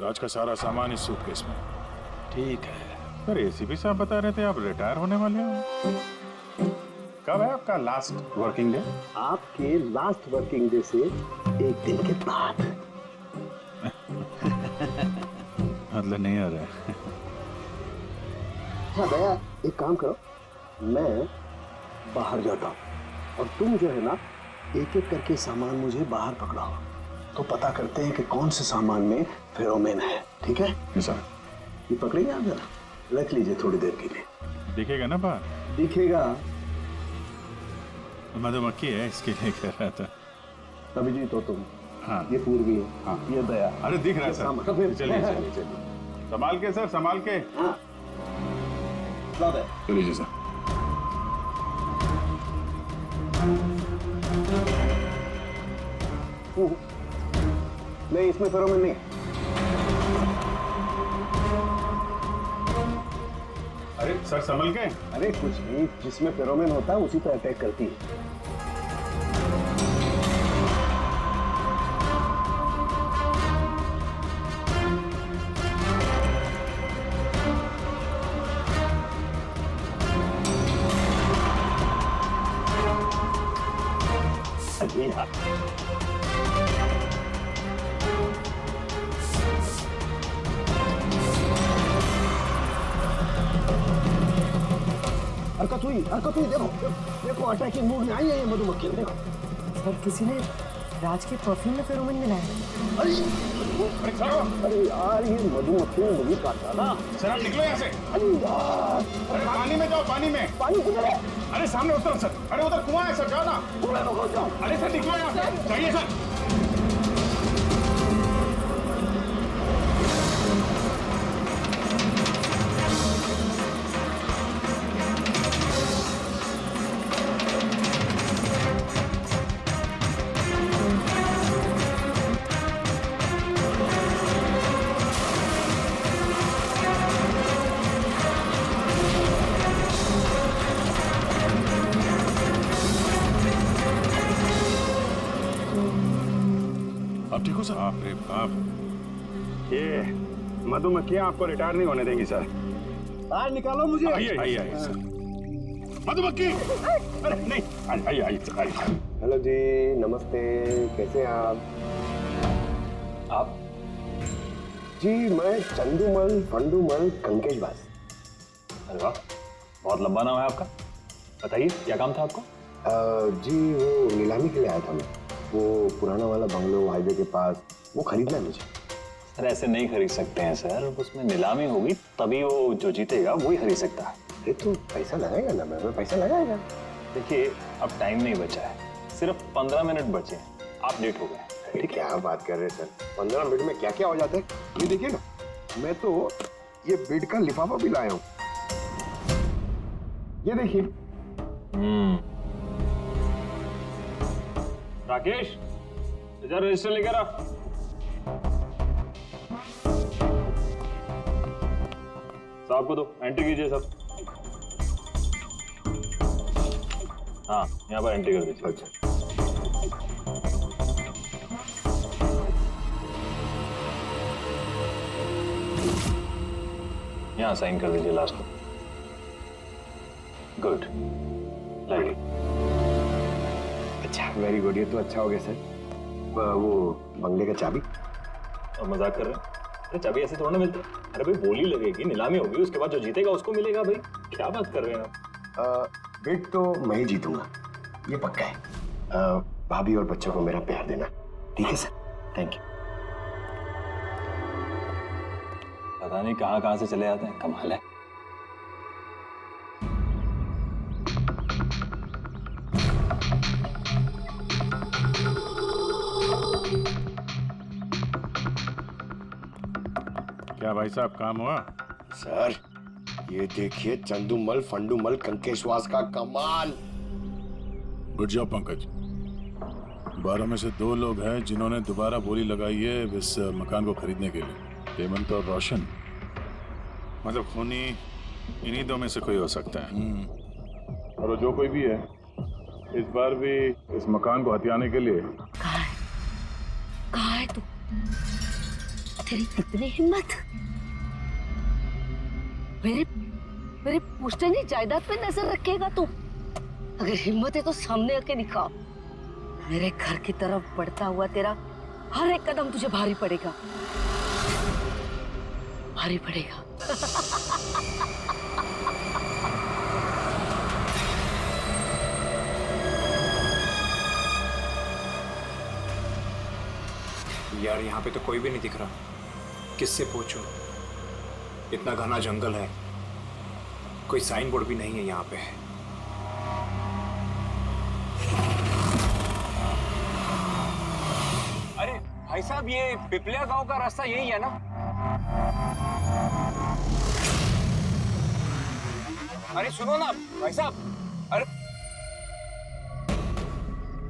राज का सारा सामान इस सूटकेस में। ठीक है सर एसीपी साहब बता रहे थे आप रिटायर होने वाले हो। कब है आपका लास्ट वर्किंग डे? आपके लास्ट वर्किंग डे से एक दिन के बाद। मतलब नहीं आ रहा है। हाँ दया, एक काम करो, मैं बाहर जाता हूँ और तुम जो है ना एक एक करके सामान मुझे बाहर पकड़ाओ, तो पता करते हैं कि कौन से सामान में फेरोमेन है। ठीक है सर। ये पकड़ेंगे आप, जरा रख लीजिए थोड़ी देर के लिए। दिखेगा ना बाहर? दिखेगा। मधुमक्खी है इसके लिए कह रहा था। अभिजीत हो तुम। हाँ ये पूर्वी है। हाँ ये दया। अरे दिख रहा है सर। सामान। चलिए चलिए चलिए, संभाल के सर, संभाल के। हाँ लाओ दया। चलिए सर। नहीं इसमें फेरोमोन नहीं। अरे सर संभल के। अरे कुछ नहीं, जिसमें फेरोमोन होता है उसी पर अटैक करती है। अरे हाँ। हरकत हुई, देखो देखो अटैकिंग मूड में आई है ये मधुमक्खी, देखो। सर किसी ने राज के परफ्यूम में फेरोमोन मिलाया है। अरे यार ये मधुमक्खी ने मुझे काटा ना। सर आप निकलो यहाँ से। अरे यार, अरे पानी में जाओ, पानी में। पानी किधर है? अरे सामने उतर सर। अरे उधर कुआं है सर, जाओ ना। कुएं में घुस जाओ। अरे सर निकलो यहाँ से, जाइए सर। आप ठीक हो सर? बाप रे बाप, ये मधुमक्खियां आपको रिटायर नहीं होने देंगी सर। बाहर निकालो मुझे। आइए आइए आइए सर। मधुमक्खी, अरे नहीं, आइए आइए सर, आइए। हेलो जी, नमस्ते, कैसे हैं आप? जी मैं चंदूमल फंडूमल कंकेशवास। अरे वाह, बहुत लंबा नाम है आपका। बताइए क्या काम था आपको? जी वो नीलामी के लिए आया था मैं, वो पुराना वाला बंगलो हाईवे के पास, वो खरीदना है मुझे। सर ऐसे नहीं खरीद सकते हैं सर, उसमें नीलामी होगी तभी वो जो जीतेगा वही खरीद सकता है। अरे तो पैसा लगाएगा ना, मैं पैसा लगाएगा। देखिए अब टाइम नहीं बचा है, सिर्फ 15 मिनट बचे हैं, आप लेट हो गए। अरे क्या बात कर रहे हैं सर, 15 मिनट में क्या क्या हो जाता है। ये देखिए ना, मैं तो ये बेड का लिफाफा भी लाया हूँ, ये देखिए। राकेश इधर रजिस्टर लेकर आ। साहब को दो, एंट्री कीजिए सब। हाँ यहाँ पर एंट्री कर दीजिए। अच्छा यहाँ साइन कर दीजिए लास्ट में। Good, like. अच्छा वेरी गुड, ये तो अच्छा हो गया सर। वो बंगले का चाबी। और मजाक कर रहे हैं? अरे चाबी ऐसे थोड़ा ना मिलते। अरे भाई बोली लगेगी, नीलामी होगी, उसके बाद जो जीतेगा उसको मिलेगा। भाई क्या बात कर रहे हैं आप? बेट तो मैं ही जीतूंगा, ये पक्का है। भाभी और बच्चों को मेरा प्यार देना, ठीक है सर? Thank you. पता नहीं कहाँ कहाँ से चले आते हैं, कमाल है। क्या भाई साहब काम हुआ? सर ये देखिए चंदूमल फंडूमल कंकेशवास का कमाल। उठ जाओ पंकज। 12 में से 2 लोग हैं जिन्होंने दोबारा बोली लगाई है इस मकान को खरीदने के लिए, हेमंत और रोशन। मतलब खूनी इन्हीं 2 में से कोई हो सकता है। और जो कोई भी है इस बार भी इस मकान को हथियाने के लिए। कहाँ है तू? तेरी कितनी हिम्मत। मेरे मेरे पुश्तैनी जायदाद पे नजर रखेगा तू? अगर हिम्मत है तो सामने आके दिखा। मेरे घर की तरफ बढ़ता हुआ तेरा हर एक कदम तुझे भारी पड़ेगा, भारी पड़ेगा। यार यहाँ पे तो कोई भी नहीं दिख रहा, किससे पूछूं? इतना घना जंगल है, कोई साइन बोर्ड भी नहीं है यहाँ पे। अरे भाई साहब, ये पिपलिया गांव का रास्ता यही है ना? अरे सुनो ना भाई साहब, अरे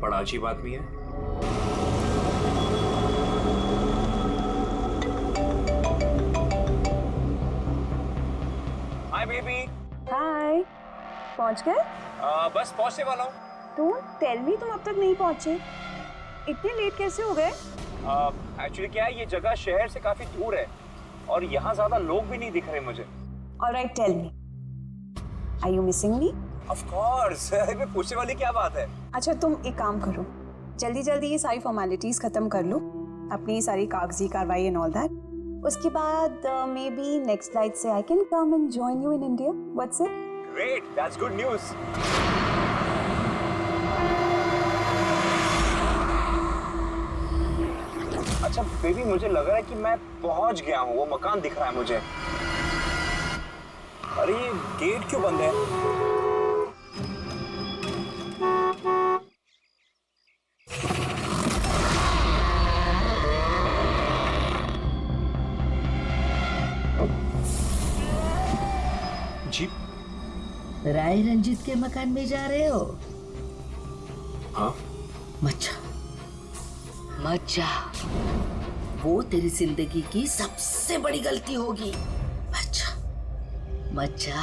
बड़ा अजीब आदमी है। Hi baby. हाय, पहुंच गए? बस पहुंचने वाला हूँ। डोंट टेल मी तुम अब तक नहीं पहुंचे। इतने लेट कैसे हो गए? एक्चुअली क्या है, ये जगह शहर से काफी दूर है और यहाँ ज्यादा लोग भी नहीं दिख रहे मुझे। Alright, tell me, are you missing me? Of course. अरे पूछने वाली क्या बात है? अच्छा तुम एक काम करो, जल्दी जल्दी ये सारी फॉर्मेलिटीज खत्म कर लो, अपनी सारी कागजी कार्रवाई एंड ऑल दैट। उसके बाद मे बी नेक्स्ट फ्लाइट से I can come and join you in India. What's it? Great, that's good news. अच्छा बेबी, मुझे लग रहा है कि मैं पहुंच गया हूँ, वो मकान दिख रहा है मुझे। अरे ये गेट क्यों बंद है? जी राय रंजीत के मकान में जा रहे हो? हाँ। मत जा, वो तेरी जिंदगी की सबसे बड़ी गलती होगी। मत जा।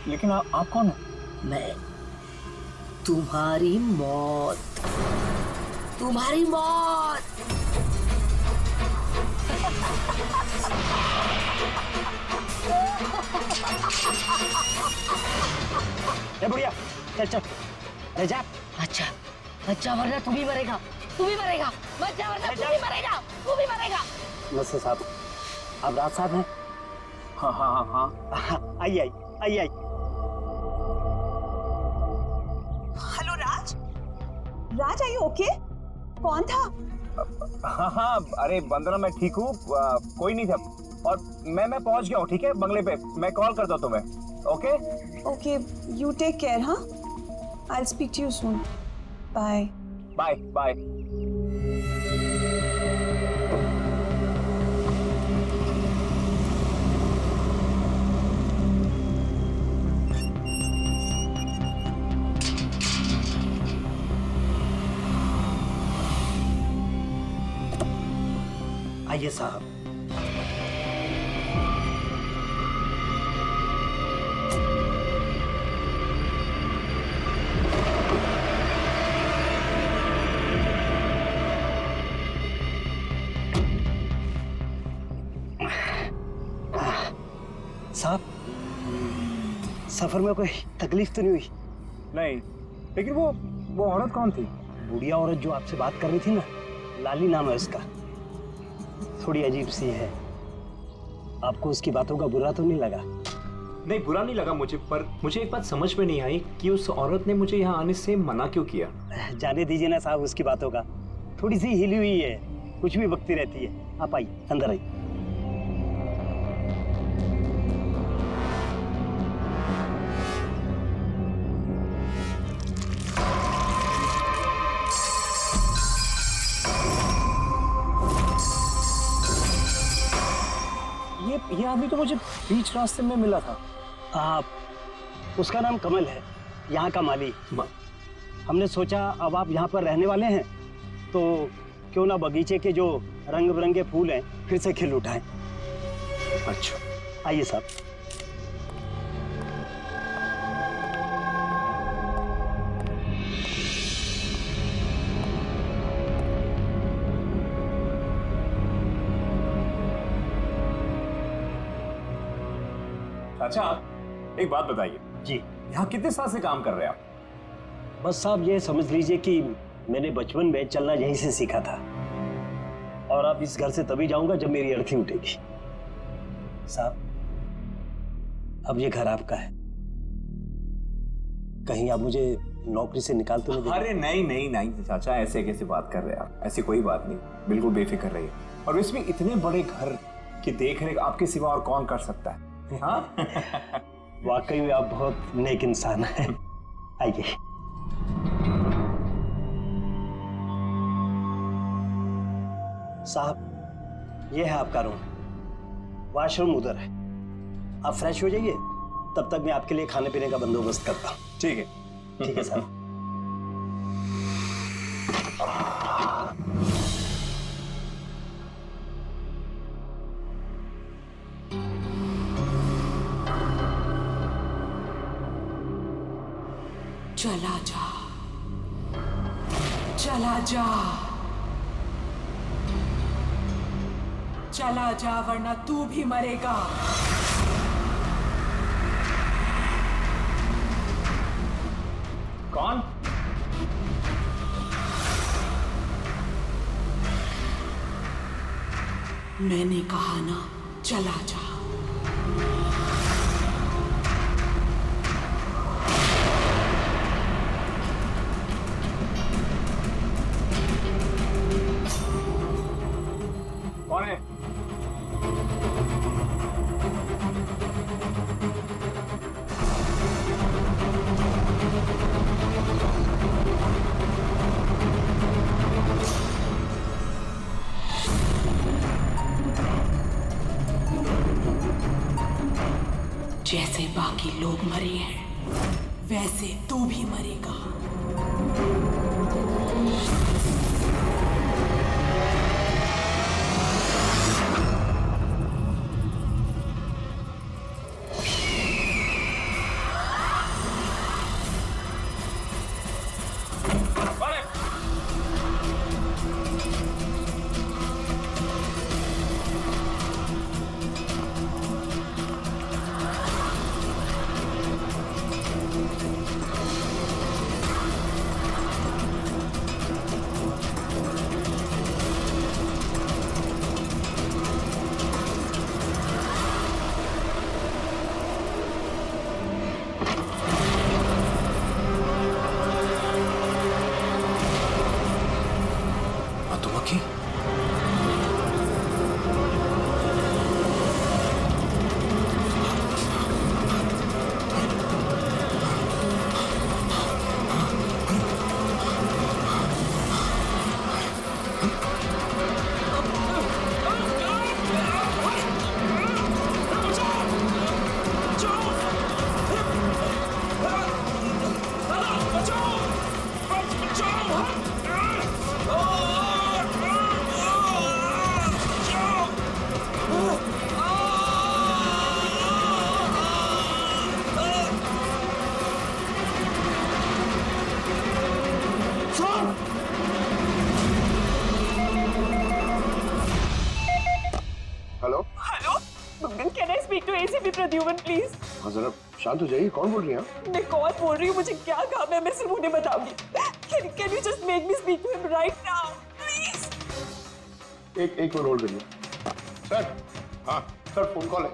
लेकिन आप कौन है? मैं तुम्हारी मौत, तुम्हारी मौत। बुढ़िया चल चल, ले जा। अच्छा वरना तू भी मरेगा, तू भी मरेगा। मत जा वरना तू भी मरेगा, तू भी मरेगा। नमस्ते साहब, आप राज साहब हैं? हाँ हाँ हाँ हाँ। आइए आइए। Hello Raj, Raj are you okay? कौन था? हाँ, अरे वंदना मैं ठीक हूँ, कोई नहीं था और मैं पहुंच गया हूँ। ठीक है, बंगले पे मैं कॉल करता हूँ तुम्हें। Okay okay, you take care. हाँ, I will speak to you soon. Bye bye bye. आइए साहब। साहब, सफर में कोई तकलीफ तो नहीं हुई? नहीं, लेकिन वो औरत कौन थी? बुढ़िया औरत जो आपसे बात कर रही थी ना, लाली नाम है उसका, थोड़ी अजीब सी है। आपको उसकी बातों का बुरा तो नहीं लगा? नहीं, बुरा नहीं लगा मुझे, पर मुझे एक बात समझ में नहीं आई कि उस औरत ने मुझे यहाँ आने से मना क्यों किया। जाने दीजिए ना साहब उसकी बातों का, थोड़ी सी हिली हुई है, कुछ भी बकती रहती है। आप आइए, अंदर आइए। ये आदमी तो मुझे बीच रास्ते में मिला था। उसका नाम कमल है, यहाँ का माली। हमने सोचा अब आप यहाँ पर रहने वाले हैं तो क्यों ना बगीचे के जो रंग बिरंगे फूल हैं फिर से खिल उठाएं। अच्छा, आइए साहब। अच्छा एक बात बताइए जी। यहाँ कितने साल से काम कर रहे हैं आप? बस साहब ये समझ लीजिए कि मैंने बचपन में चलना यहीं से सीखा था, और अब इस घर से तभी जाऊंगा जब मेरी अर्थी उठेगी। साहब अब ये घर आपका है, कहीं आप मुझे नौकरी से निकाल तो नहीं देंगे? अरे नहीं नहीं नहीं चाचा, ऐसे कैसे बात कर रहे हैं आप? ऐसी कोई बात नहीं, बिल्कुल बेफिक्र रहिए। और इसमें इतने बड़े घर की देखरेख आपके सिवा और कौन कर सकता है? हाँ वाकई में आप बहुत नेक इंसान हैं। आइए। साहब ये है आपका रूम, वॉशरूम उधर है, आप फ्रेश हो जाइए, तब तक मैं आपके लिए खाने पीने का बंदोबस्त करता हूँ। ठीक है। ठीक है साहब। चला जा, चला जा, चला जा, वरना तू भी मरेगा। कौन? मैंने कहा ना, चला जा। कौन है? जैसे बाकी लोग मरे हैं, वैसे तू भी मरेगा। Hello hello, can I speak to ACP Pradyuman please? हाँ जरा शांत हो जाइए, कौन बोल रही हैं आप? मैं कौन बोल रही हूँ, मुझे क्या काम है, मैं सिर्फ उन्हें बताऊंगी। Can you just make me speak to him right now please? एक मिनट होल्ड करिए। सर, हाँ सर, फोन कॉल है।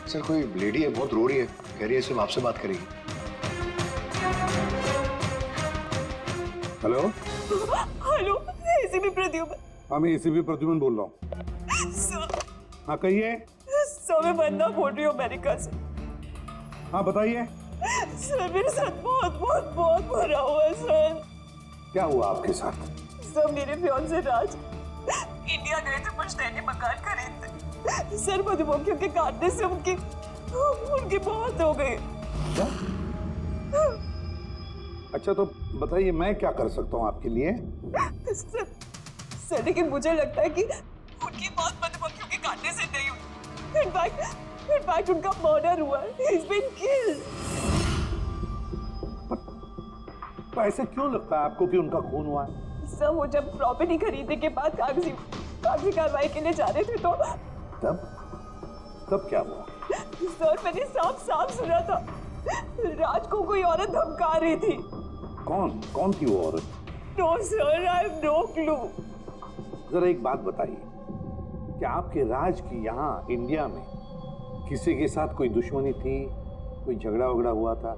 सर कोई लेडी है, बहुत रो रही है, कह रही है सिर्फ आपसे बात करेगी। Hello hello, ACP Pradyuman. हाँ मैं एसीपी प्रद्युमन बोल रहा हूँ। सर, हाँ कहिए। सर मैं वंदना बोल रही हूँ अमेरिका से। हाँ बताइए। सर मेरे साथ बहुत बहुत बहुत बुरा हुआ है सर। क्या हुआ आपके साथ? सर मेरे फियांसे राज इंडिया गए थे पुश्तैनी मकान खरीदते। सर मधुमक्खियों के काटने से उनकी मौत हो गई। अच्छा तो बताइए मैं क्या कर सकता हूँ आपके लिए? सर लेकिन मुझे लगता है कि उनकी मौत मधुमक्खियों के काटने से नहीं हुई। इनफैक्ट उनका मर्डर हुआ है। He's been killed। तो ऐसे क्यों लगता है आपको कि उनका खून हुआ है? सर वो जब प्रॉपर्टी खरीदने के बाद कागजी कार्रवाई के लिए जा रहे थे तो तब कब क्या हुआ? सर मैंने साफ साफ सुना था, राज को कोई औरत धमका रही थी। कौन थी वो औरत? No sir, I have no clue. जरा एक बात बताइए, क्या आपके राज की यहाँ इंडिया में किसी के साथ कोई दुश्मनी थी, कोई झगड़ा वगड़ा हुआ था?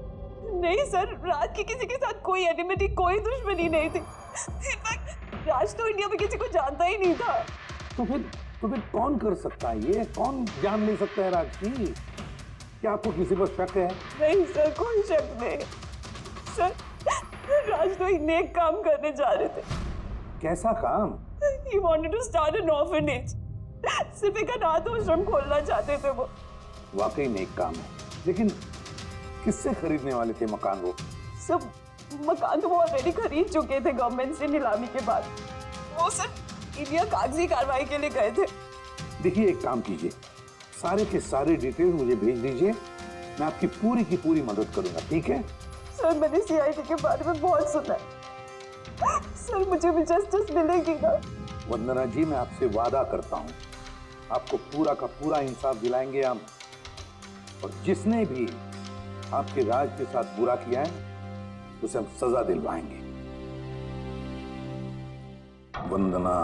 नहीं सर, राज की किसी के साथ कोई एनिमिटी, कोई दुश्मनी नहीं थी। इनफैक्ट राज तो इंडिया में किसी को जानता ही नहीं था। तो फिर कौन कर सकता है ये? कौन जान ले सकता है राज की? क्या आपको किसी पर शक है? नहीं सर, कोई शक नहीं। सर राज तो एक नेक काम करने जा रहे थे। कैसा काम? He wanted to start an orphanage. सिर्फ एक अनाथ आश्रम खोलना चाहते थे वो। वाकई नेक काम है, लेकिन किससे खरीदने वाले थे मकान वो? सब मकान तो वो ऑलरेडी खरीद चुके थे गवर्नमेंट से नीलामी के बाद। वो सर इंडिया कागजी कार्रवाई के लिए गए थे। देखिए, एक काम कीजिए, सारे के सारे डिटेल मुझे भेज दीजिए, मैं आपकी पूरी की पूरी मदद करूंगा, ठीक है? सर मैंने सीआईडी के बारे में बहुत सुना है। सर मुझे भी जस्टिस मिलेगी ना? वंदना जी, मैं आपसे वादा करता हूँ, आपको पूरा का पूरा इंसाफ दिलाएंगे हम, और जिसने भी आपके राज के साथ बुरा किया है उसे हम सजा दिलवाएंगे। वंदना,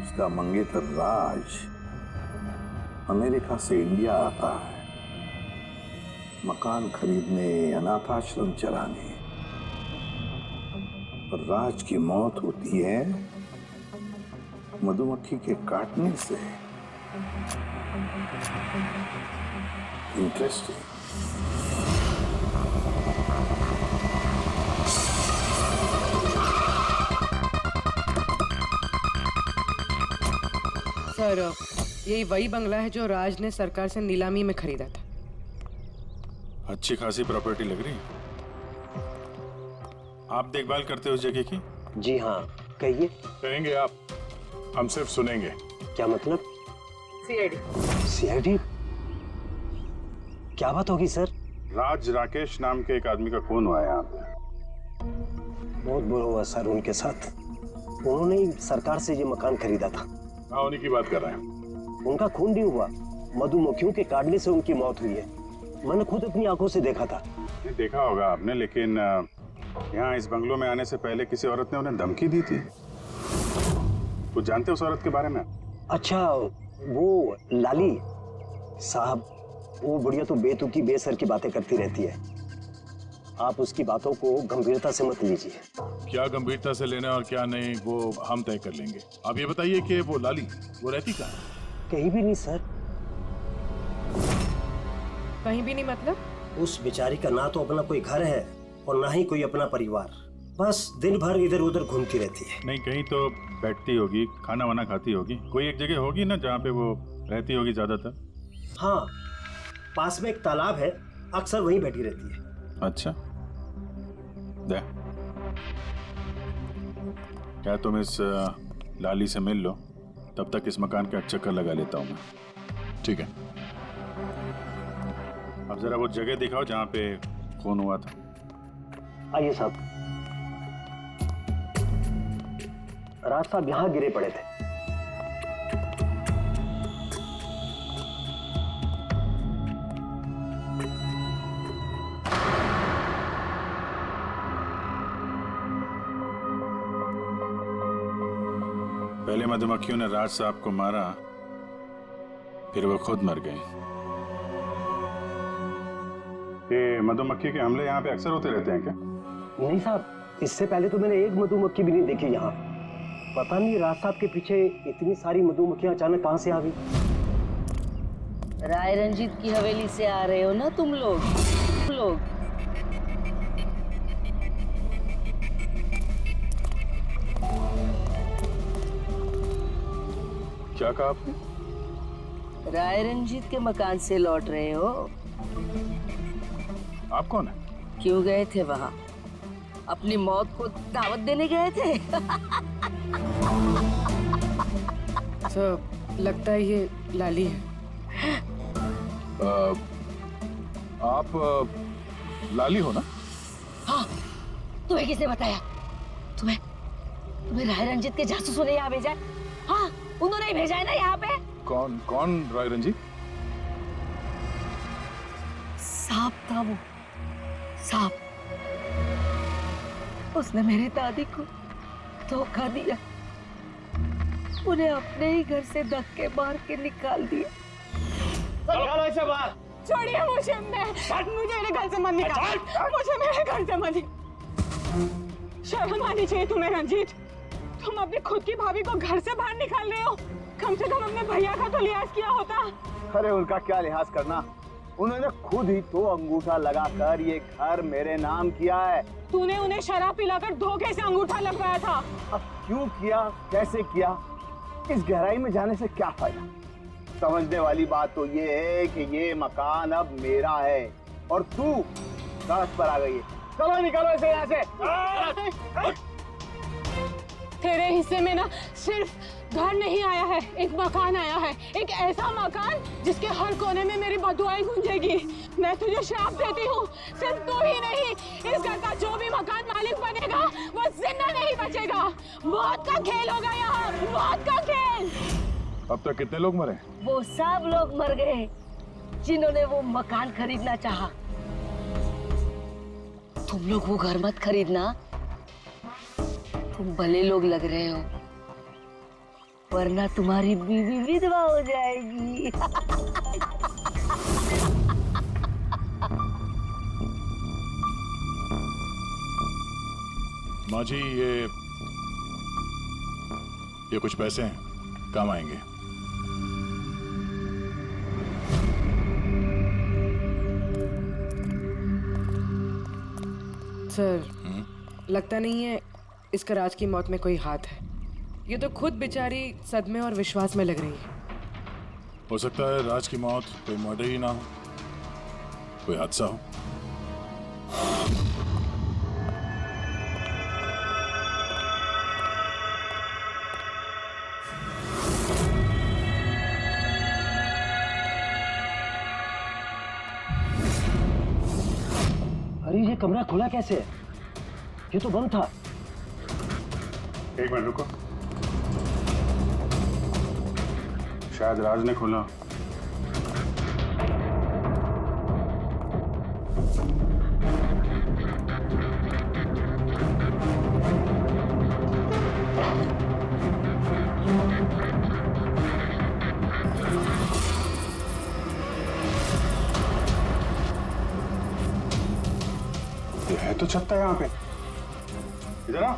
उसका मंगेतर राज अमेरिका से इंडिया आता है मकान खरीदने, अनाथ आश्रम चलाने, और राज की मौत होती है मधुमक्खी के काटने से। इंटरेस्टिंग। सर यही वही बंगला है जो राज ने सरकार से नीलामी में खरीदा था। अच्छी खासी प्रॉपर्टी लग रही है। आप देखभाल करते हो उस जगह की? जी हाँ, कहिए। कहेंगे आप, हम सिर्फ सुनेंगे। क्या मतलब? सीआईडी? क्या बात होगी सर? राज राकेश नाम के एक आदमी का खून हुआ है यहाँ पे। बहुत बुरा हुआ सर उनके साथ। उन्होंने ही सरकार से ये मकान खरीदा था। हाँ, उन्हीं की बात कर रहे हैं। उनका खून नहीं हुआ, मधुमक्खियों के काटने से उनकी मौत हुई है। मैंने खुद अपनी आंखों से देखा था। नहीं देखा होगा आपने, लेकिन यहाँ इस बंगलों में आने से पहले किसी औरत ने उन्हें धमकी दी थी। कुछ जानते हो उस औरत के बारे में? अच्छा, वो लाली साहब, वो बुढ़िया तो बेतुकी बेसर की बातें करती रहती है। आप उसकी बातों को गंभीरता से मत लीजिए। क्या गंभीरता से लेना और क्या नहीं वो हम तय कर लेंगे। आप ये बताइए कि वो लाली वो रहती कहाँ है? कहीं भी नहीं सर। कहीं भी नहीं मतलब? उस बेचारी का ना तो अपना कोई घर है और ना ही कोई अपना परिवार। बस दिन भर इधर उधर घूमती रहती है। नहीं, कहीं तो बैठती होगी, खाना वाना खाती होगी, कोई एक जगह होगी ना जहाँ पे वो रहती होगी ज्यादातर। हाँ, पास में एक तालाब है, अक्सर वहीं बैठी रहती है। अच्छा, दे क्या तुम इस लाली से मिल लो, तब तक इस मकान का चक्कर लगा लेता हूँ मैं। ठीक है, अब जरा वो जगह दिखाओ जहाँ पे खून हुआ था। आइए साहब। राज साहब यहाँ गिरे पड़े थे। पहले मधुमक्खियों ने राज साहब को मारा, फिर वो खुद मर गए। ये मधुमक्खी के हमले यहाँ पे अक्सर होते रहते हैं क्या? नहीं साहब, इससे पहले तो मैंने एक मधुमक्खी भी नहीं देखी यहाँ। पता नहीं राज साहब के पीछे इतनी सारी मधुमक्खियां अचानक कहाँ से आ गई। राय रंजीत की हवेली से आ रहे हो ना तुम लोग? क्या कहा आपने? राय रंजीत के मकान से लौट रहे हो? आप कौन है? क्यों गए थे वहां? अपनी मौत को दावत देने गए थे? सर लगता है ये लाली है। आप लाली हो ना? हाँ, तुम्हें किसने बताया? तुम्हें राय रंजीत के जासूसों ने यहाँ भेजा है? हाँ, उन्होंने ही भेजा है ना यहाँ पे। कौन रॉय रंजीत? सांप था वो, सांप। उसने मेरी दादी को धोखा दिया, उन्हें अपने ही घर से धक्के मार के निकाल दिया। निकालो इसे बाहर। छोड़िए मुझे, मुझे मेरे घर से मत निकाल, मुझे मेरे घर से मत। शर्म आनी चाहिए तुम्हें रंजीत, तुम अपनी खुद की भाभी को घर से बाहर निकाल रहे हो। कम से कम अपने भैया का तो लिहाज किया होता। अरे उनका क्या लिहाज करना, उन्होंने खुद ही तो अंगूठा लगाकर ये घर मेरे नाम किया है। तूने उन्हें शराब पिलाकर धोखे से अंगूठा लगवाया था। अब क्यों किया, कैसे किया, इस गहराई में जाने से क्या फायदा। समझने वाली बात तो ये है कि ये मकान अब मेरा है और तू सड़क पर आ गई है। चलो निकालो इसे यहाँ से। तेरे हिस्से में ना सिर्फ घर नहीं आया है, एक मकान आया है, एक ऐसा मकान जिसके हर कोने में मेरी बदुआएं गूंजेगी। मैं तुझे श्राप देती हूँ, सिर्फ तू ही नहीं, इस घर का जो भी मकान मालिक बनेगा वो जिंदा नहीं बचेगा। मौत का खेल होगा यहाँ, मौत का खेल। अब तक कितने लोग मरे? वो सब लोग मर गए जिन्होंने वो मकान खरीदना चाहा। तुम लोग वो घर मत खरीदना, तुम भले लोग लग रहे हो, वरना तुम्हारी बीवी विधवा हो जाएगी। माँ जी, ये कुछ पैसे हैं, काम आएंगे। सर, लगता नहीं है इसका राज की मौत में कोई हाथ है। ये तो खुद बेचारी सदमे और विश्वास में लग रही है। हो सकता है राज की मौत कोई मर्डर ही ना हो, कोई हादसा हो। अरे ये कमरा खुला कैसे है? ये तो बंद था। एक मिनट रुको, शायद राज ने खोला। ये है तो छत्ता यहाँ पे। इधर आ।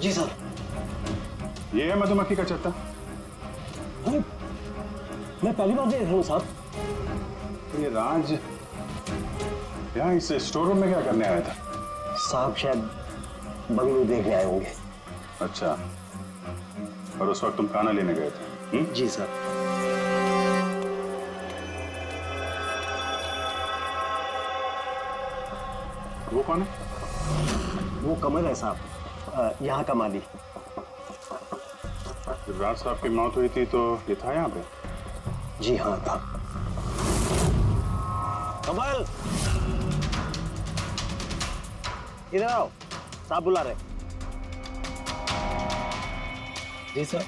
जी सर। ये है मधुमक्खी का छत्ता। अरे मैं पहली बार देख रहा हूँ साहब। तो ये राज यहाँ इस स्टोर रूम में क्या करने आया था? साहब शायद बंगलू देखने आए होंगे। अच्छा, और उस वक्त तुम खाना लेने गए थे? जी सर। वो कौन है? वो कमल है साहब, यहाँ का माली। जब राज साहब की मौत हुई थी तो ये था यहाँ पे? जी हाँ था। कमल इधर आओ, साहब बुला रहे। जी सर।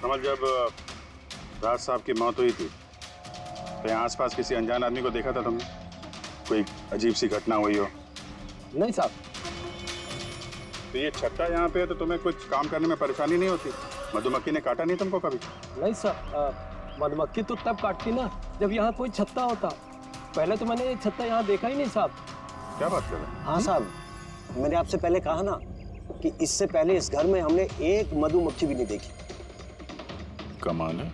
कमल, जब राज साहब की मौत हुई थी तो यहाँ आसपास किसी अनजान आदमी को देखा था तुमने? कोई अजीब सी घटना हुई हो? नहीं साहब। तो ये छत्ता यहाँ पे है तो तुम्हें कुछ काम करने में परेशानी नहीं होती? मधुमक्खी ने काटा नहीं तुमको कभी? नहीं सर, मधुमक्खी तो तब काटती ना जब यहाँ कोई छत्ता होता। पहले तो मैंने छत्ता यहाँ देखा ही नहीं साहब। क्या बात कर रहे हैं? हाँ साहब, मैंने आपसे पहले कहा ना कि इससे पहले इस घर में हमने एक मधुमक्खी भी नहीं देखी। कमाल है।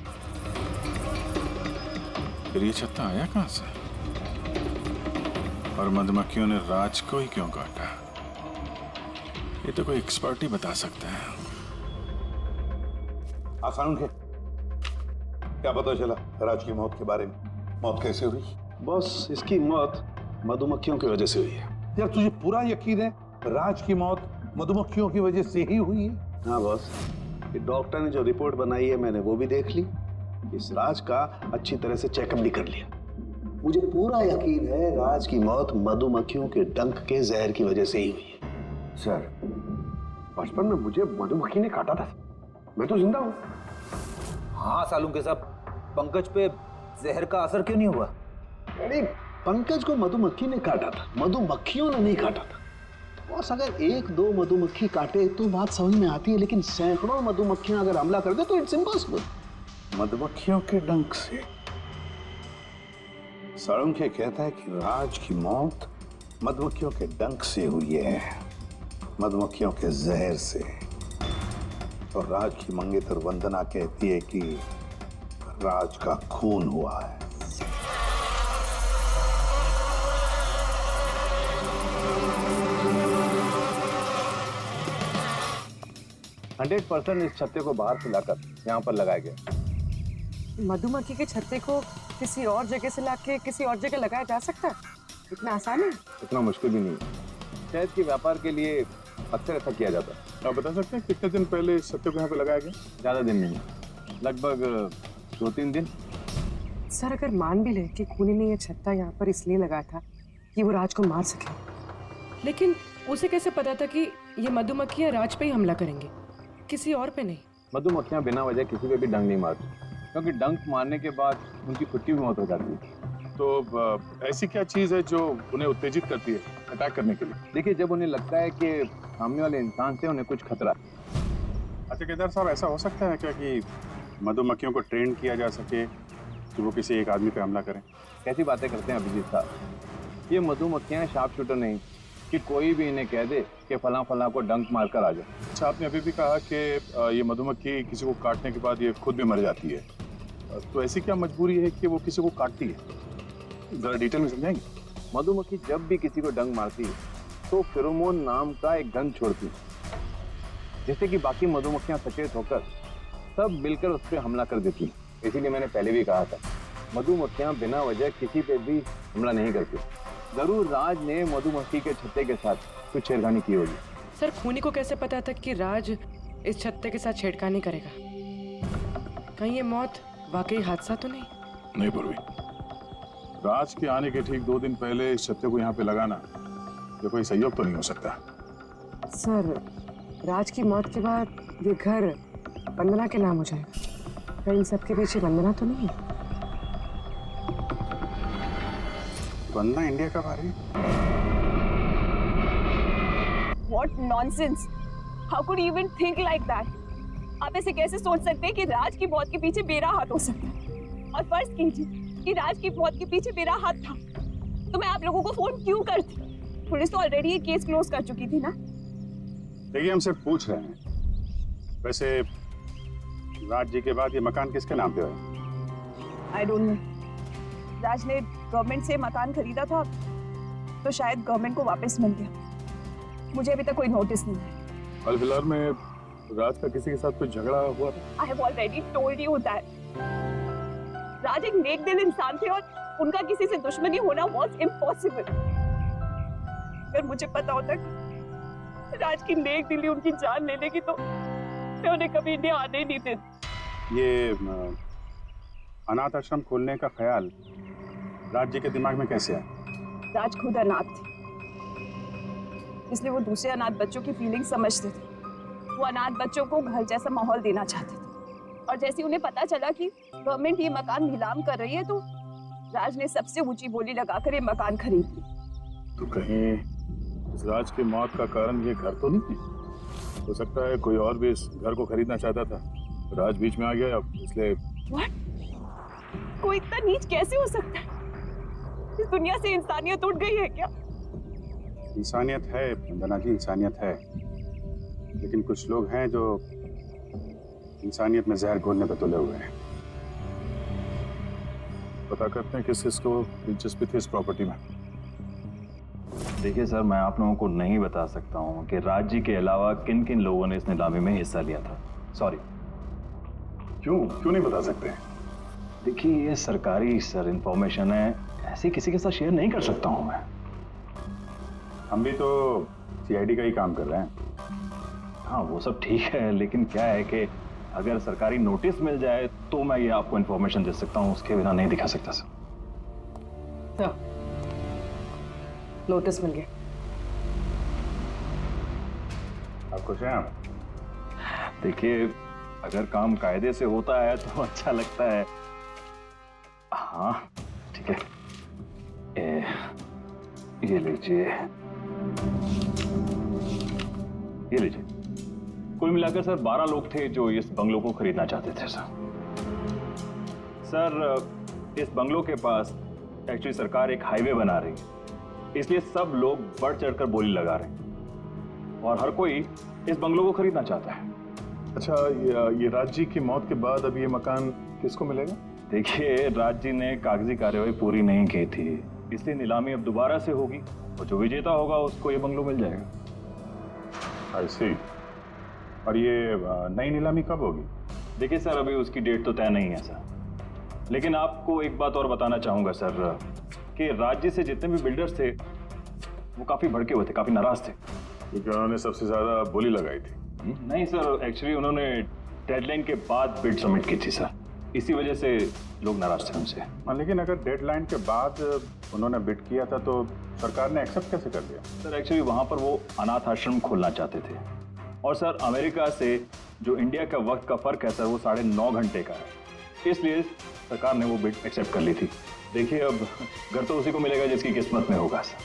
फिर ये छत्ता आया कहाँ से? और मधुमक्खियों ने राज को ही क्यों काटा? ये तो कोई एक्सपर्ट ही बता सकता है। आसान के क्या पता चला राज की मौत के बारे में? मौत कैसे हुई? बस इसकी मौत मधुमक्खियों की वजह से हुई है। यार तुझे पूरा यकीन है राज की मौत मधुमक्खियों की वजह से ही हुई है? हाँ बॉस, ये डॉक्टर ने जो रिपोर्ट बनाई है मैंने वो भी देख ली, इस राज का अच्छी तरह से चेकअप भी कर लिया। मुझे पूरा यकीन है राज की मौत मधुमक्खियों के डंक के जहर की वजह से ही हुई है। सर, बचपन में मुझे मधुमक्खी ने काटा था, मैं तो जिंदा हूँ। हाँ सालू के साहब, पंकज पे जहर का असर क्यों नहीं हुआ? नहीं, पंकज को मधुमक्खी ने काटा था, मधुमक्खियों ने नहीं काटा था। बॉस, अगर एक दो मधुमक्खी काटे तो बात समझ में आती है, लेकिन सैकड़ों मधुमक्खियां अगर हमला कर दे तो इट्स इम्पॉसिबल। मधुमक्खियों के डंक से? साळुंखे कहता है कि राज की मौत मधुमक्खियों के डंक से हुई है, मधुमक्खियों के जहर से। और राज की मंगेतर वंदना कहती है कि राज का खून हुआ है। 100% इस छत्ते को बाहर से लाकर यहाँ पर लगाया गया। मधुमक्खी के छत्ते को किसी और जगह से लाके किसी और जगह लगाया जा सकता है? इतना आसान है? इतना मुश्किल भी नहीं है। शहद के व्यापार के लिए अक्सर ऐसा किया जाता है। आप बता सकते हैं कितने दिन पहले इस छत्ते को यहाँ पे लगाया गया? ज़्यादा दिन नहीं, लगभग 2-3 दिन। सर, अगर मान भी ले कि खूनी ने ये छत्ता यहाँ पर इसलिए लगाया था कि वो राज को मार सके, लेकिन उसे कैसे पता था कि ये मधुमक्खियाँ राज पे ही हमला करेंगे, किसी और पे नहीं? मधुमक्खियाँ बिना वजह किसी पे भी डंक नहीं मारती, क्योंकि डंक मारने के बाद उनकी खुद की भी मौत हो जाती है। तो ऐसी क्या चीज़ है जो उन्हें उत्तेजित करती है अटैक करने के लिए? देखिए, जब उन्हें लगता है कि सामने वाले इंसान से उन्हें कुछ खतरा है। अच्छा केदार साहब, ऐसा हो सकता है क्या कि मधुमक्खियों को ट्रेन किया जा सके कि वो किसी एक आदमी पे हमला करें? कैसी बातें करते हैं अभिजीत साहब, ये मधुमक्खियाँ शार्प शूटर नहीं कि कोई भी इन्हें कह दे कि फला फला को डंक मारकर आ जाए। अच्छा, आपने अभी भी कहा कि ये मधुमक्खी किसी को काटने के बाद ये खुद भी मर जाती है, तो ऐसी क्या मजबूरी है कि वो किसी को काटती है? जरा डिटेल में समझाएंगे? मधुमक्खी जब भी किसी को डंक मारती है तो फेरोमोन नाम का एक गंध छोड़ती है, जिससे कि बाकी मधुमक्खियां सचेत होकर सब मिलकर उस पर हमला कर देती हैं। इसीलिए मैंने पहले भी कहा था, मधुमक्खियां बिना वजह किसी पे भी हमला नहीं करती। जरूर राज ने मधुमक्खी के छत्ते के साथ कुछ छेड़खानी की होगी। सर, खूनी को कैसे पता था कि राज इस छत्ते के साथ छेड़खानी करेगा? कहीं ये मौत वाकई हादसा तो नहीं? नहीं पूर्वी, राज के आने के ठीक 2 दिन पहले इस छत्ते को यहाँ पे लगाना ये कोई संयोग तो नहीं हो सकता। सर, राज की मौत के बाद ये घर वंदना के नाम हो जाएगा, कहीं इन सबके पीछे वंदना तो नहीं है? वंदना इंडिया कब आ रही है? What nonsense! How could you even think like that? आप ऐसे कैसे सोच सकते हैं कि राज की मौत के पीछे मेरा हाथ हो सकता है? और फर्ज कीजिए कि राज की मौत के पीछे मेरा हाथ था, तो मैं आप लोगों को फोन क्यों करती? पुलिस तो ऑलरेडी ये केस क्लोज कर चुकी थी ना। देखिए, हम सिर्फ पूछ रहे हैं। वैसे राज जी के बाद ये मकान किसके नाम पे है? I don't know. राज ने गवर्नमेंट से मकान खरीदा था, तो शायद गवर्नमेंट को वापस मिल गया। मुझे अभी तक कोई नोटिस नहीं है। हाल फिलहाल में राज का किसी के साथ कोई झगड़ा हुआ था? I have already told you that Raj एक नेक दिल इंसान थे और उनका किसी से दुश्मनी होना वाज इम्पॉसिबल। अगर मुझे पता होता कि राज की नेक दिली उनकी जान ले लेगी तो मैं उन्हें कभी इंडिया आने ही नहीं देती। ये अनाथ आश्रम खोलने का ख्याल राज जी के दिमाग में कैसे आया? राज खुद अनाथ थे, इसलिए वो दूसरे अनाथ बच्चों की फीलिंग समझते थे। वो अनाथ बच्चों को घर जैसा माहौल देना चाहते थे, और जैसे उन्हें पता चला कि गवर्नमेंट ये मकान नीलाम कर रही है तो राज ने सबसे ऊंची बोली लगाकर ये मकान खरीद ली। तो कहीं इस राज की मौत का कारण ये घर तो नहीं है? हो सकता है कोई और भी इस घर को खरीदना चाहता था, राज बीच में आ गया इसलिए। What? कोई इतना नीच कैसे हो सकता है? इस दुनिया से इंसानियत उठ गई है क्या? इंसानियत है वंदना जी, इंसानियत है, लेकिन कुछ लोग हैं जो इंसानियत में जहर घोलने पर तुले हुए हैं। पता करते हैं किस किस को दिलचस्पी थी इस प्रॉपर्टी में। देखिए सर, मैं आप लोगों को नहीं बता सकता हूँ कि राज जी के अलावा किन किन लोगों ने इस नीलामी में हिस्सा लिया था। सॉरी। क्यों नहीं बता सकते? देखिए, ये सरकारी सर इंफॉर्मेशन है, ऐसे किसी के साथ शेयर नहीं कर सकता हूँ मैं। हम भी तो सीआईडी का ही काम कर रहे हैं। हाँ, वो सब ठीक है, लेकिन क्या है कि अगर सरकारी नोटिस मिल जाए तो मैं ये आपको इन्फॉर्मेशन दे सकता हूँ, उसके बिना नहीं दिखा सकता सर। नोटिस मिल गया। आप खुश हैं? आप देखिए, अगर काम कायदे से होता है तो अच्छा लगता है, हाँ ठीक है, ये लीजिए, ये लीजिए। कुल मिलाकर सर 12 लोग थे जो इस बंगलो को खरीदना चाहते थे सर। सर इस बंगलो के पास एक्चुअली सरकार एक हाईवे बना रही है, इसलिए सब लोग बढ़ चढ़कर बोली लगा रहे हैं और हर कोई इस बंगलो को खरीदना चाहता है। अच्छा, ये राज जी की मौत के बाद अब ये मकान किसको मिलेगा? देखिए, राज जी ने कागजी कार्यवाही पूरी नहीं की थी, इसलिए नीलामी अब दोबारा से होगी और जो विजेता होगा उसको ये बंगलो मिल जाएगा। आई सी। और ये नई नीलामी कब होगी? देखिए सर, अभी उसकी डेट तो तय नहीं है सर, लेकिन आपको एक बात और बताना चाहूंगा सर कि राज्य से जितने भी बिल्डर्स थे वो काफी भड़के हुए थे, काफी नाराज थे, क्योंकि उन्होंने सबसे ज्यादा बोली लगाई थी। नहीं सर, एक्चुअली उन्होंने डेडलाइन के बाद बिड सबमिट की थी सर, इसी वजह से लोग नाराज थे उनसे। लेकिन अगर डेडलाइन के बाद उन्होंने बिड किया था तो सरकार ने एक्सेप्ट कैसे कर लिया? सर एक्चुअली वहां पर वो अनाथ आश्रम खोलना चाहते थे और सर अमेरिका से जो इंडिया का वक्त का फर्क है सर वो 9.5 घंटे का है, इसलिए सरकार ने वो बिड एक्सेप्ट कर ली थी। देखिए, अब घर तो उसी को मिलेगा जिसकी किस्मत में होगा सर।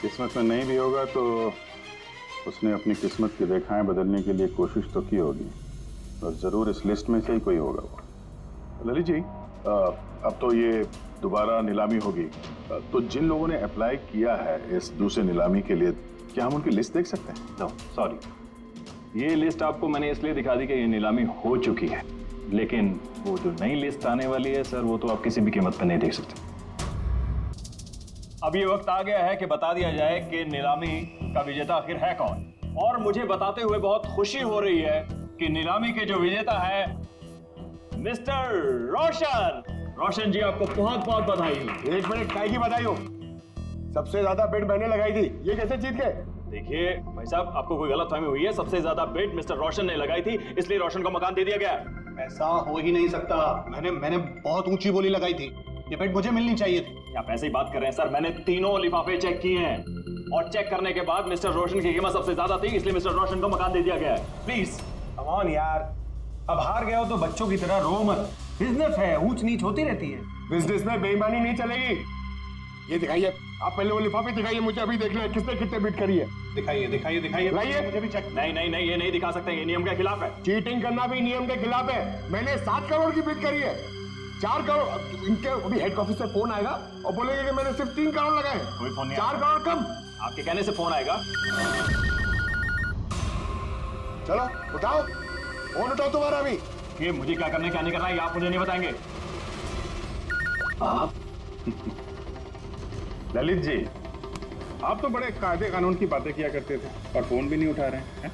किस्मत में नहीं भी होगा तो उसने अपनी किस्मत की रेखाएं बदलने के लिए कोशिश तो की होगी और जरूर इस लिस्ट में से ही कोई होगा वो। ललित जी, अब तो ये दोबारा नीलामी होगी, तो जिन लोगों ने अप्लाई किया है इस दूसरे नीलामी के लिए, क्या हम उनकी लिस्ट देख सकते हैं? नो सॉरी, ये लिस्ट आपको मैंने इसलिए दिखा दी कि ये नीलामी हो चुकी है, लेकिन वो जो नई लिस्ट आने वाली है सर वो तो आप किसी भी कीमत पर नहीं देख सकते। अब ये वक्त आ गया है कि बता दिया जाए कि नीलामी का विजेता आखिर है कौन, और मुझे बताते हुए बहुत खुशी हो रही है कि नीलामी के जो विजेता है मिस्टर रोशन। रोशन जी, आपको बहुत बहुत बधाई। 1 मिनट, काय की बधाई हो? सबसे ज्यादा बिड मैंने लगाई थी, ये कैसे जीत गए? देखिए भाई साहब, आपको कोई गलतफहमी हुई है, सबसे ज्यादा बिड मिस्टर रोशन ने लगाई थी, इसलिए रोशन को मकान दे दिया गया। ऐसा हो ही नहीं सकता, मैंने बहुत ऊंची बोली लगाई थी, ये बिड मुझे मिलनी चाहिए थी। आप ऐसे ही बात कर रहे हैं सर, मैंने तीनों लिफाफे चेक किए हैं और चेक करने के बाद मिस्टर रोशन की कीमत सबसे ज्यादा थी, इसलिए मिस्टर रोशन को मकान दे दिया गया है। प्लीज कम ऑन यार, अब हार गए हो तो बच्चों की तरह रो मत, बिजनेस है, ऊंच नीच होती रहती है। बिजनेस में बेईमानी नहीं चलेगी। ये दिखाइए, आप पहले वो लिफाफे दिखाइए, मुझे अभी देखना है किसने कितने बिड करी है। दिखाइए दिखाइए दिखाइए, लाइए, मुझे भी चेक। नहीं नहीं नहीं, ये नहीं दिखा सकते, ये नियम के खिलाफ है। चीटिंग करना भी नियम के खिलाफ है। मैंने 7 करोड़ की बिड करी है, 4 करोड़। इनके अभी हेड ऑफिस से फोन आएगा और बोलेंगे कि मैंने सिर्फ 3 करोड़ लगाए। कोई फोन नहीं, 4 करोड़ कम। आपके कहने से फोन आएगा। चलो उठाओ, फोन उठाओ तुम्हारा अभी। ये मुझे क्या करना है क्या नहीं करना है ये आप मुझे नहीं बताएंगे। आप ललित जी, आप तो बड़े कायदे कानून की बातें किया करते थे और फोन भी नहीं उठा रहे हैं।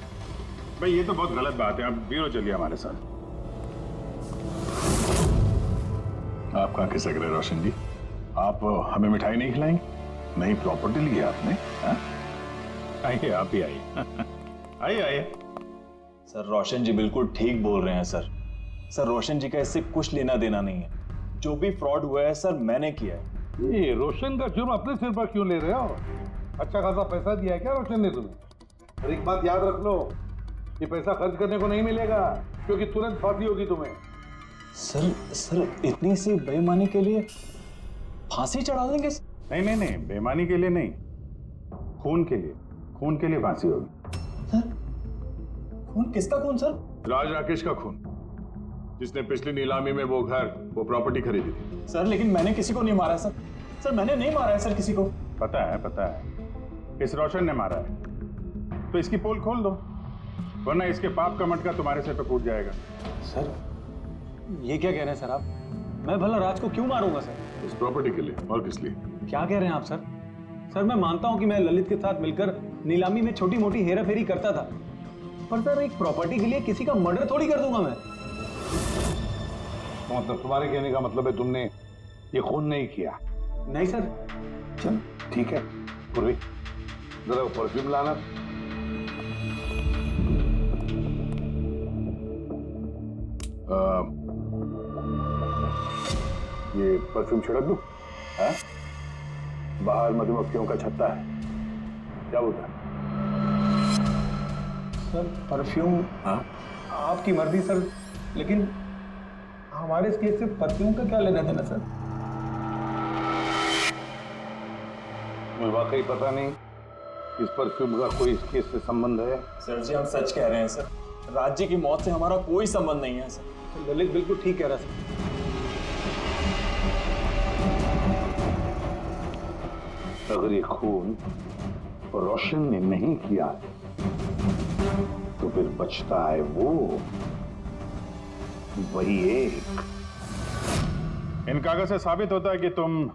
भाई ये तो बहुत गलत बात है, आप ब्यूरो चलिए हमारे साथ। आप कहाँ खिसक रहे रोशन जी? आप हमें मिठाई नहीं खिलाएंगे? नई प्रॉपर्टी ली है आपने? आइए, आप ही आइए। आइए आइए। सर रोशन जी बिल्कुल ठीक बोल रहे हैं सर। सर रोशन जी का इससे कुछ लेना देना नहीं है, जो भी फ्रॉड हुआ है सर मैंने किया है। ये रोशन का जुर्म अपने सिर पर क्यों ले रहे हो? अच्छा खासा पैसा दिया है क्या रोशन ने तुम्हें? और एक बात याद रख लो, ये पैसा खर्च करने को नहीं मिलेगा, क्योंकि तुरंत फांसी होगी तुम्हें। सर इतनी सी बेईमानी के लिए फांसी चढ़ा देंगे? नहीं नहीं नहीं, बेईमानी के लिए नहीं, खून के लिए, खून के लिए फांसी होगी। सर खून? किसका खून सर? राज राकेश का खून, जिसने पिछली नीलामी में वो घर, वो प्रॉपर्टी खरीदी थी। सर लेकिन मैंने किसी को नहीं मारा सर। सर मैंने नहीं मारा है सर किसी को। पता है, इस रोशन ने मारा है, तो इसकी पोल खोल दो, वरना इसके पाप का मटका तुम्हारे सिर पे फूट जाएगा। सर ये क्या कह रहे हैं सर आप? मैं भला राज को क्यों मारूंगा सर? इस प्रॉपर्टी के लिए, और किस लिए? क्या कह रहे हैं आप सर? सर मैं मानता हूं कि मैं ललित के साथ मिलकर नीलामी में छोटी मोटी हेरा फेरी करता था, पर सर एक प्रॉपर्टी के लिए किसी का मर्डर थोड़ी कर दूंगा मैं। मतलब तुम्हारे कहने का मतलब है तुमने ये खून नहीं किया? नहीं सर। चल ठीक है, पूर्वी जरा परफ्यूम लाना। ये परफ्यूम छिड़क दूं? बाहर मधुमक्खियों का छत्ता है, क्या बोलता है? Sir perfume? हाँ आपकी मर्जी सर, लेकिन हमारे इस केस से परफ्यूम का क्या लेना देना सर? मुझे वाकई पता नहीं इस परफ्यूम का कोई इस केस से संबंध है। सर जी हम सच कह रहे हैं सर, राज्य की मौत से हमारा कोई संबंध नहीं है सर। ललित बिल्कुल ठीक कह रहा है सर। अगर ये खून रोशन ने नहीं किया तो फिर बचता है वो वही एक। इन कागज से साबित होता है कि तुम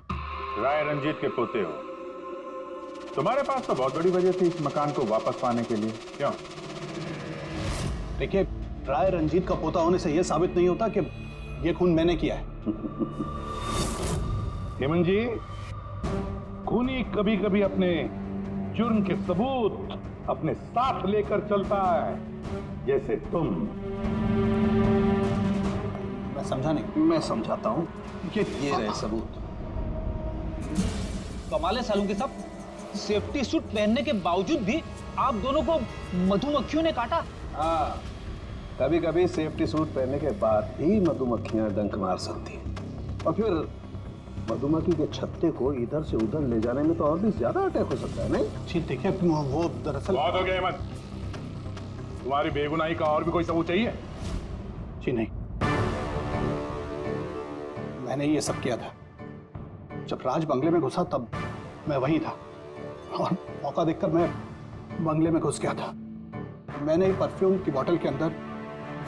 राय रंजीत के पोते हो। तुम्हारे पास तो बहुत बड़ी वजह थी इस मकान को वापस पाने के लिए, क्यों? देखिए, राय रंजीत का पोता होने से यह साबित नहीं होता कि यह खून मैंने किया है। हेमंत जी, खूनी कभी कभी अपने जुर्म के सबूत अपने साथ लेकर चलता है, जैसे तुम। मैं समझा नहीं। मैं समझाता हूं। ये रहे सबूत। कमाल है सालू के साहब, सेफ्टी सूट पहनने के बावजूद भी आप दोनों को मधुमक्खियों ने काटा। हाँ, कभी कभी सेफ्टी सूट पहनने के बाद भी मधुमक्खियां डंक मार सकती हैं, और फिर मधुमक्खी के छत्ते को इधर से उधर ले जाने में तो और भी ज्यादा अटैक हो सकता है, नहीं? ठीक, देखिए वो दरअसल बहुत हो गया हेमंत, तुम्हारी बेगुनाही का और भी कोई सबूत चाहिए? जी नहीं, मैंने ये सब किया था। जब राज बंगले में घुसा तब मैं वहीं था, और मौका देखकर मैं बंगले में घुस गया था। मैंने परफ्यूम की बोतल के अंदर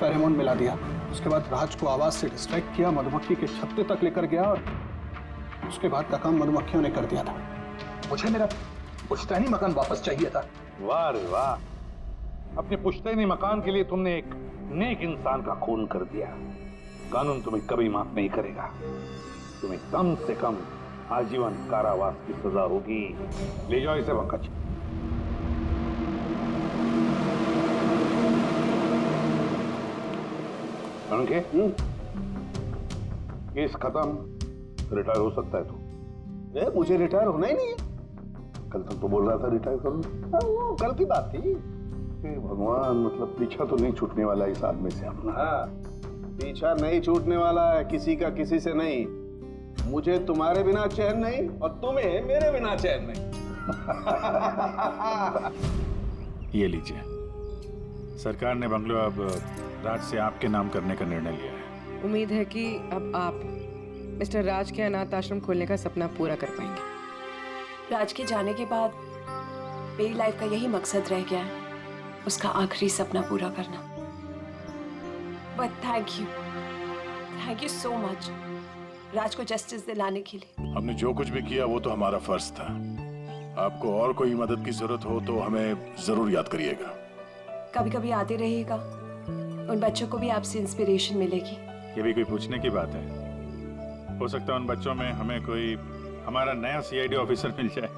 फेरोमोन मिला दिया। उसके बाद राज को आवाज से डिस्ट्रैक्ट किया, मधुमक्खी के छत्ते तक लेकर गया, और उसके बाद का काम मधुमक्खियों ने कर दिया था। मुझे मेरा पुश्तैनी मकान वापस चाहिए था। वाह रे वाह, अपने पुश्तैनी मकान के लिए तुमने एक नेक इंसान का खून कर दिया। कानून तुम्हें कभी माफ नहीं करेगा। तुम्हें कम से कम आजीवन कारावास की सजा होगी। ले जाओ इसे पंकज। उनके केस खत्म, रिटायर हो सकता है तू। मुझे रिटायर होना ही नहीं है। कल तक तो बोल रहा था रिटायर करूं। वो कल की बात थी। भगवान, मतलब पीछा तो नहीं छूटने वाला इस आदमी से अपना। हाँ, पीछा नहीं छूटने वाला है किसी का, किसी से नहीं। मुझे तुम्हारे बिना चैन नहीं, और तुम्हें मेरे बिना चैन नहीं। ये लीजिए, सरकार ने बंगलो अब राज से आपके नाम करने का निर्णय लिया है। उम्मीद है कि अब आप मिस्टर राज के अनाथ आश्रम खोलने का सपना पूरा कर पाएंगे। राज के जाने के बाद मेरी लाइफ का यही मकसद रह गया है, उसका आखिरी सपना पूरा करना। But thank you so much Raj को जस्टिस दिलाने के लिए। हमने जो कुछ भी किया वो तो हमारा फर्ज था। आपको और कोई मदद की जरूरत हो तो हमें जरूर याद करिएगा। कभी कभी आते रहिएगा, उन बच्चों को भी आपसे इंस्पिरेशन मिलेगी। ये भी कोई पूछने की बात है? हो सकता है उन बच्चों में हमें कोई हमारा नया सीआईडी ऑफिसर मिल जाए।